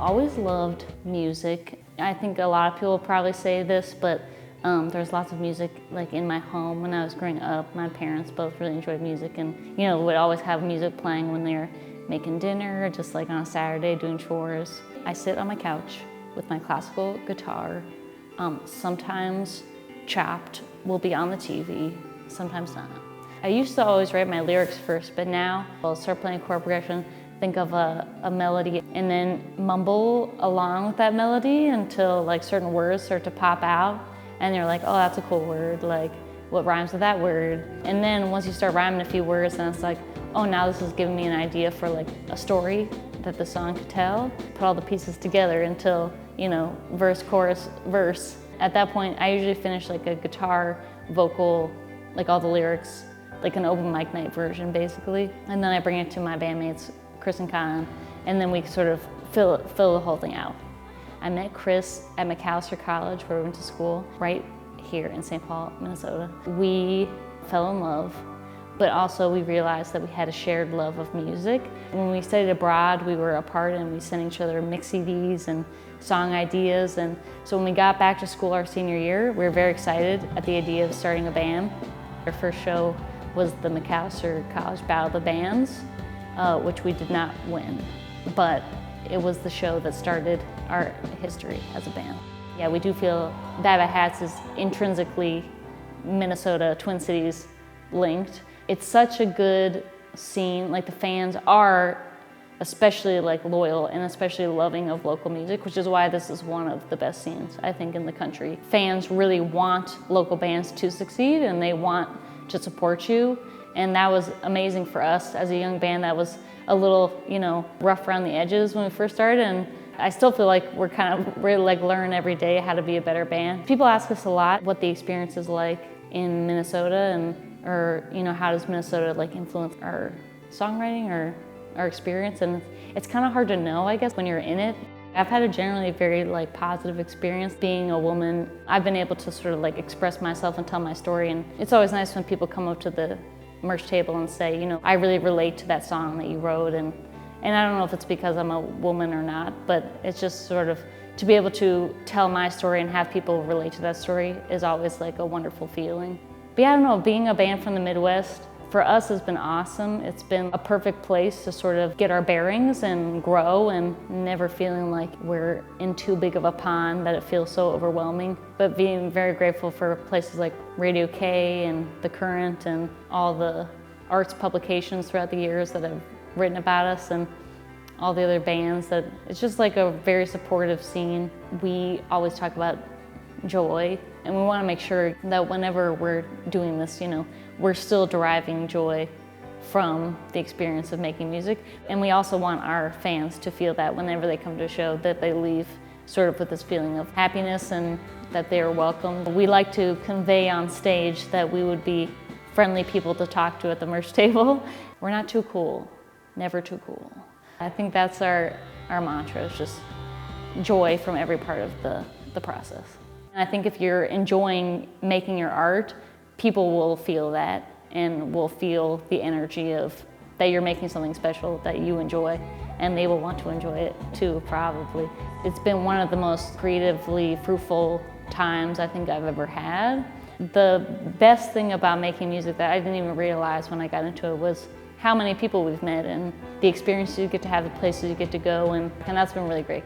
always loved music. I think a lot of people probably say this, but there's lots of music like in my home. When I was growing up, my parents both really enjoyed music and would always have music playing when they're making dinner, just like on a Saturday doing chores. I sit on my couch with my classical guitar. Sometimes Chopped will be on the TV, sometimes not. I used to always write my lyrics first, but now I'll start playing chord progression, think of a melody, and then mumble along with that melody until like certain words start to pop out. And you're like, oh, that's a cool word, like what rhymes with that word? And then once you start rhyming a few words, then it's like, oh, now this is giving me an idea for like a story that the song could tell. Put all the pieces together until, verse, chorus, verse. At that point, I usually finish like a guitar, vocal, like all the lyrics, like an open mic night version basically. And then I bring it to my bandmates, Chris and Con, and then we sort of fill the whole thing out. I met Chris at McAllister College, where we went to school, right here in St. Paul, Minnesota. We fell in love, but also we realized that we had a shared love of music. When we studied abroad, we were apart and we sent each other mix CDs and song ideas. And so when we got back to school our senior year, we were very excited at the idea of starting a band. Our first show was the McAllister College Battle of the Bands, which we did not win, but it was the show that started our history as a band. Yeah, we do feel Bad Bad Hats is intrinsically Minnesota, Twin Cities linked. It's such a good scene, like the fans are especially like loyal and especially loving of local music, which is why this is one of the best scenes, I think, in the country. Fans really want local bands to succeed and they want to support you. And that was amazing for us as a young band that was a little, rough around the edges when we first started. And I still feel like we're kind of really like learn every day how to be a better band. People ask us a lot what the experience is like in Minnesota or how does Minnesota like influence our songwriting or our experience, and it's kind of hard to know, I guess, when you're in it. I've had a generally very like positive experience being a woman. I've been able to sort of like express myself and tell my story, and it's always nice when people come up to the merch table and say, I really relate to that song that you wrote, and I don't know if it's because I'm a woman or not, but it's just sort of to be able to tell my story and have people relate to that story is always like a wonderful feeling. But yeah, I don't know, being a band from the Midwest, for us has been awesome. It's been a perfect place to sort of get our bearings and grow and never feeling like we're in too big of a pond that it feels so overwhelming. But being very grateful for places like Radio K and The Current and all the arts publications throughout the years that have written about us and all the other bands. That it's just like a very supportive scene. We always talk about joy, and we want to make sure that whenever we're doing this, we're still deriving joy from the experience of making music. And we also want our fans to feel that whenever they come to a show, that they leave sort of with this feeling of happiness and that they are welcome. We like to convey on stage that we would be friendly people to talk to at the merch table. We're not too cool, never too cool. I think that's our mantra, is just joy from every part of the process. And I think if you're enjoying making your art, people will feel that and will feel the energy of that you're making something special that you enjoy, and they will want to enjoy it too, probably. It's been one of the most creatively fruitful times I think I've ever had. The best thing about making music that I didn't even realize when I got into it was how many people we've met and the experiences you get to have, the places you get to go, and that's been really great.